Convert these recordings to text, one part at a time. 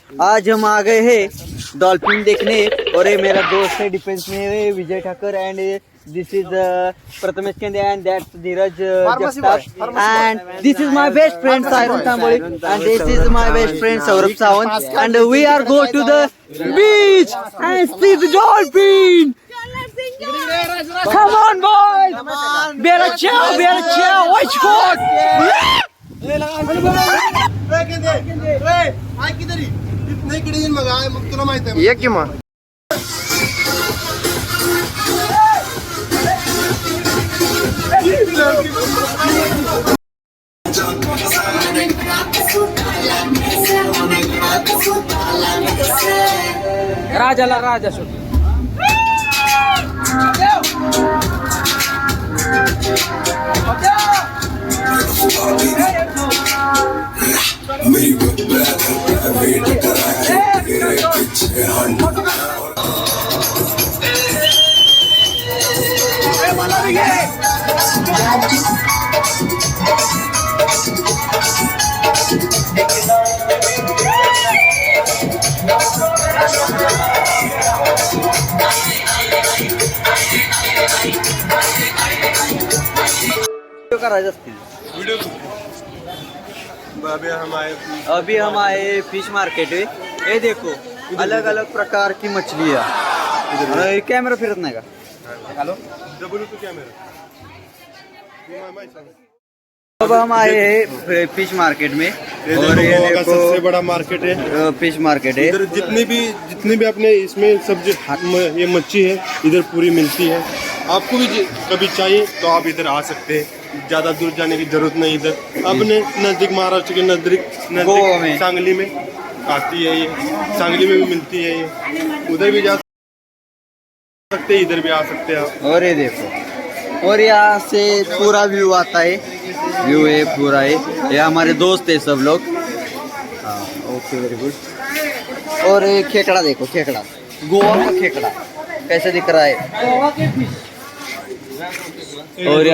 आज हम आ गए हैं डॉल्फिन देखने और ये मेरा दोस्त है डिफेंस में Vijay Thakar and this is Prathamesh Kendre and that's Dheeraj Jagtap and this is my best friend Sairan Tamboli and this is my best friend Saurabh Sawant and we are go to the beach and see the dolphin. Come on boys, better chill, watch God. ये की मग राजाला राजा शोध करायचं असतील. अभी हम आए fish market में. ये देखो अलग अलग प्रकार की मछली है. कैमरा फिरत नाही का? Hello camera. अब हम आए हैं फिश मार्केट में और ये गोवा का देखो सबसे बड़ा मार्केट है. फिश मार्केट है. इधर जितनी भी अपने इसमें सब्जी ये मच्छी है इधर पूरी मिलती है. आपको भी कभी चाहिए तो आप इधर आ सकते हैं. ज्यादा दूर जाने की जरूरत नहीं. इधर अपने नजदीक महाराष्ट्र के गोवा में. नजदीक सांगली में आती है. ये सांगली में भी मिलती है. ये उधर भी जा सकते हैं, इधर भी आ सकते हैं आप. और ये देखो और यहाँ से पूरा व्यू आता है. व्यू है पूरा है. ये हमारे दोस्त है सब लोग. हाँ ओके वेरी गुड. और ये खेकड़ा देखो खेकड़ा गोवा का खेकड़ा कैसे दिख रहा है. और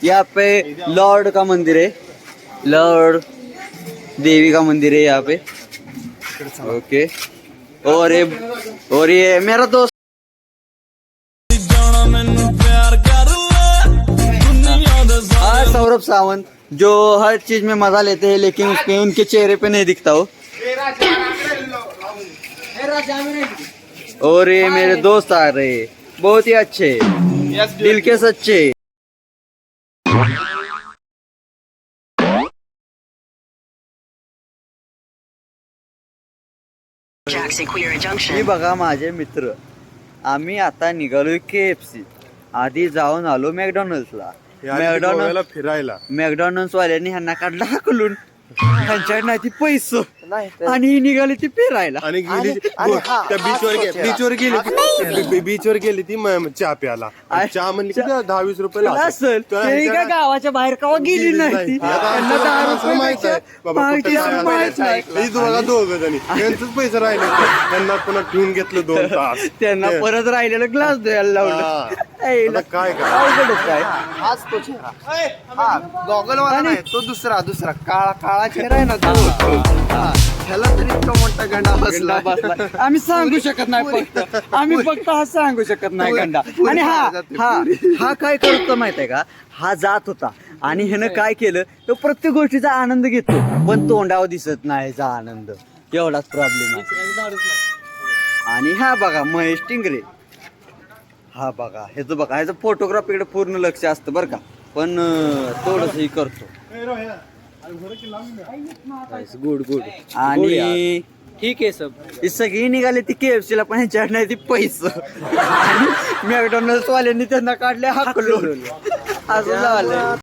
यहाँ पे लॉर्ड का मंदिर है. लॉर्ड देवी का मंदिर है यहाँ पे. ओके और ये मेरा दोस्त सौरभ सावंत जो हर चीज में मजा लेते हैं लेकिन उसके उनके चेहरे पे नहीं दिखता हो. और ये मेरे दोस्त आ रहे हैं बहुत ही अच्छे दिल के सच्चे. हे बघा माझे मित्र आम्ही आता निघालोय KFC. आधी जाऊन आलो मॅकडॉनल्ड्सला. मॅकडॉनल्ड्स वाल्यांनी ह्यांना काढला हाकलून. त्यांच्याकडे नाही ती पैसे आणि ही निघाली ती फिरायला आणि गेली त्या बीचवर गेली ती चहा प्याला. चहा म्हणली की 10-20 रुपये असेल तरी काय गावाच्या बाहेर कवा गेली नाही ती. त्यांना 10 रुपये माहित आहे बाबा दोघ जणी त्यांचंच पैसे राहिले. त्यांना पुन्हा ठेवून घेतलं 2 तास. त्यांना परत राहिलेला ग्लास द्यायला लावलं. काय काय हाच तो चेहरा. गॉगल वाला नाही तो दुसरा काळा चेहरा आहे ना तो. ह्याला तरी इतका मोठा गंडा बसला. आम्ही सांगू शकत नाही आम्ही फक्त हा सांगू शकत नाही गंडा. आणि हा काय करतो माहित आहे का. हा जात होता आणि ह्यानं काय केलं तो प्रत्येक गोष्टीचा आनंद घेतो पण तोंडावर दिसत नाही ह्याचा आनंद. एवढाच प्रॉब्लेम आहे. आणि हा बघा महेश टिंगरे. हा बघा ह्याचं फोटोग्राफीकडे पूर्ण लक्ष असतं बरं का पण थोडंसं करतो. गुड आणि ठीक आहे सब. ही सगळी निघाली ती KFC ला पण ह्यांच्याकडे नाही ती पैसे. मॅकडॉनल्ड्स वाल्यांनी त्यांना काढले हाकलून. असं झालं.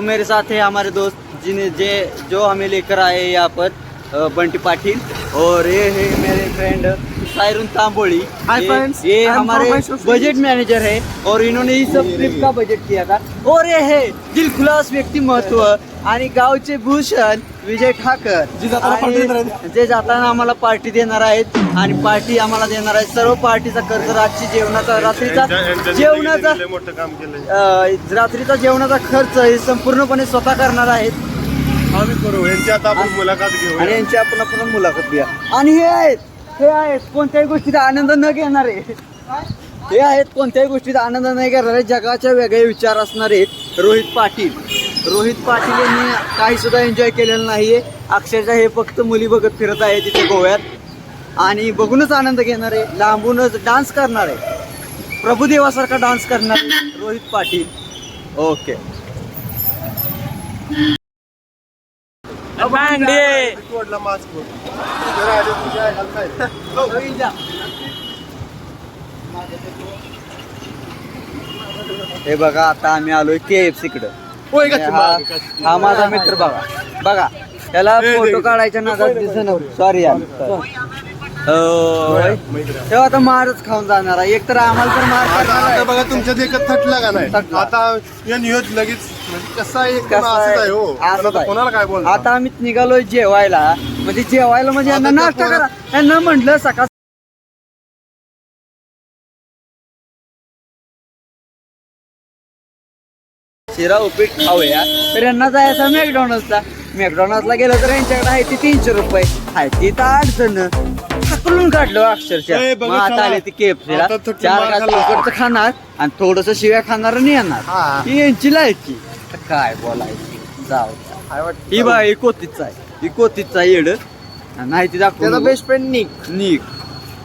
मेरे साथ है हमारे दोस्त जो हमें लेकर आए यहाँ पर बंटी पाटिल और ये है मेरे फ्रेंड सायरन तांबोळी. ये हमारे बजट मैनेजर है और इन्होंने इस सब ट्रिप का बजट किया था. और ये है दिलखुलास व्यक्तिमत्व आणि गावचे भूषण विजय ठाकर जे जाताना आम्हाला पार्टी देणार आहेत आणि पार्टी आम्हाला देणार आहेत. सर्व पार्टीचा खर्च रात्रीचा जेवणाचा खर्च हे संपूर्णपणे स्वतः करणार आहेत. आम्ही करू यांची आता आपण मुलाखत घेऊ. आणि यांची आपण मुलाखत घ्या. आणि हे आहेत कोणत्याही गोष्टीचा आनंद न घेणारे, हे आहेत कोणत्याही गोष्टीचा आनंद न घेणारे, जगाच्या वेगळे विचार असणारे रोहित पाटील. रोहित पाटील यांनी काही सुद्धा एन्जॉय केलेलं नाहीये. अक्षरशः हे फक्त मुली बघत फिरत आहे तिथे गोव्यात आणि बघूनच आनंद घेणारे, लांबूनच डान्स करणारे, प्रभुदेवासारखा डान्स करणारे रोहित पाटील. ओके. मास्क हे बघा आता आम्ही आलोय KFC कडं. हा माझा मित्र बघा बघा त्याला फोटो काढायच्या नादात दिसत. सॉरी यार. तेव्हा आता मारच खाऊन जाणार आहे. एक तर आम्हाला तर मार खाणार आहे. आता बघा तुमच्या देखत थटला का नाही. थटला. आता या न्यूज लगेच कसा आहे कसं आहे? असं आहे हो. असंच आहे. कोणाला काय बोल. आता आम्ही निघालोय जेवायला. म्हणजे यांना नाश्ता करा. यांना म्हटलं सकाळ शिरा उपीट खाऊया तर यांना जायचं मॅकडॉनल्ड्सला गेलं तर यांच्याकडे आहे ती 300 रुपये आहे ती तर 8 जण हाकलून काढलो अक्षरशः. ए, बघा मग आता चला. आले ती KFCला आता थोडं 4 मार घास खाल्ला. तिकडचं खाणार आणि थोडस शिव्या खाणार आणि येणार. हा. ही यांची लायकी. तर काय बोलायची जाऊ. ही बा ही कोतीच आहे येड नाही ती त्याचा दाखव बेस्ट फ्रेंड निक.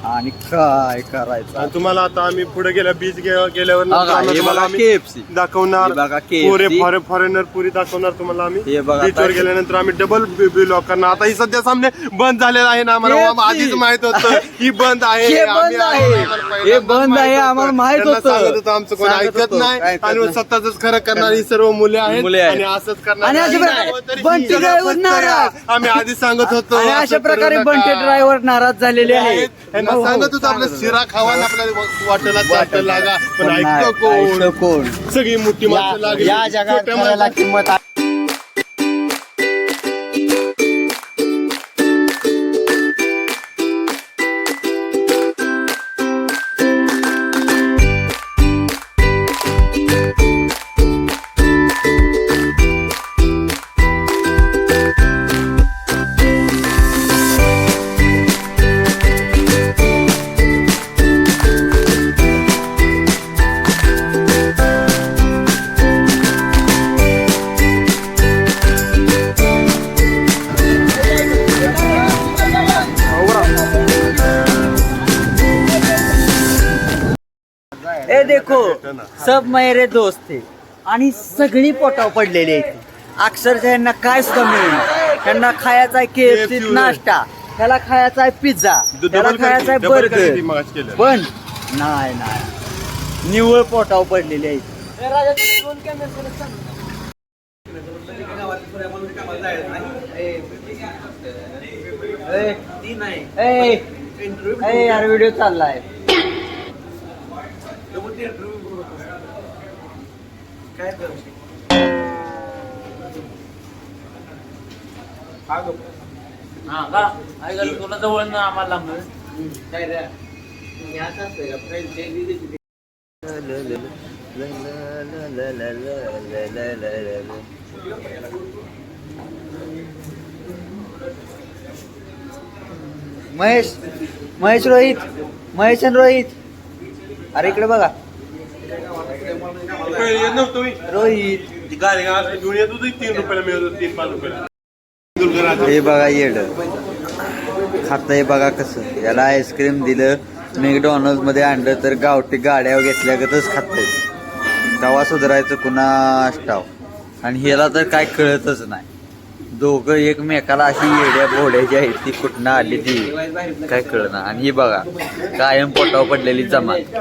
आणि काय करायचं. आणि तुम्हाला आता आम्ही पुढे गेल्या बीच गेल्यावर बघा, हे तुम्हाला बघा आम्ही KFC. दाखवणार. हे बघा KFC. पुरे फॉरेनर पुरी दाखवणार तुम्हाला आम्ही. हे बघा बीचवर आता- गेल्यानंतर आम्ही डबल ब्लॉक करणार. आता ही सध्या सामने बंद झालेला आहे ना. आम्हाला KFC. आधीच माहित होतं ही बंद आहे. हे आम्ही बंद आहे. आम्हाला पहिल्यांदाच हे बंद आहे, होतं. आम्हाला माहित त्यांना होतं. सांगत होतं आमचं कोण सांगत ऐकत होतं. नाही ऐकत आणि नाही. स्वतःच खरं करणारी सर्व मुले आहेत आणि असंच करणार. आणि अशा प्रकारे बंटी ड्रायव्हर नाराज. आम्ही आधी सांगत होतो आणि अशा असं करू प्रकारे नका. बंटी ड्रायव्हर नाराज झालेले आहेत. यांना सांगत होतो आपल्या शिरा खावा आणि आपल्याला वाटेला चाटं लागा पण पण ऐकतो नाही, ऐकतं कोण. कोण. सगळी मोठी माणसं लागली या जगात छोट्या खऱ्याला माणसाला- किंमत आहे. ए देखो सब मेरे दोस्त थे आणि सगळी पोटाव पडलेली आहेत. अक्षरशः यांना काय सुद्धा मिळेल. त्यांना खायचा आहे KFC KFC नाश्ता, त्याला खायचा आहे पिझ्झा, त्याला खायचा आहे डबल करी ती बर्गर, मगाच केलं. पण नाही निव्वळ पोटाव पडलेली आहेत. यार व्हिडिओ चाललाय. तुला जवळ ना आम्हाला महेश रोहित आणि रोहित. अरे इकडे बघा पहिले येत नव्हतं मी. रोहित. ती गाडी आज घेऊन येत होती 3 रुपयाला मिळत होती 3-5 रुपयाला. दुर्गाराजा. हे बघा येड खातंय बघा कसं. याला आईस्क्रीम दिलं मॅकडॉनल्ड्स मध्ये आणलं तर गावठी गाड्या घेतल्यागतच खातंय. तवा सुधारायचं कुणा स्टाव. आणि ह्याला तर काय कळतच नाही. दोघं एकमेकाला अशी येड्या भोड्याची आहेत ती कुठनं आली ती काय कळना. आणि ही बघा कायम पोटावर पडलेली जमात.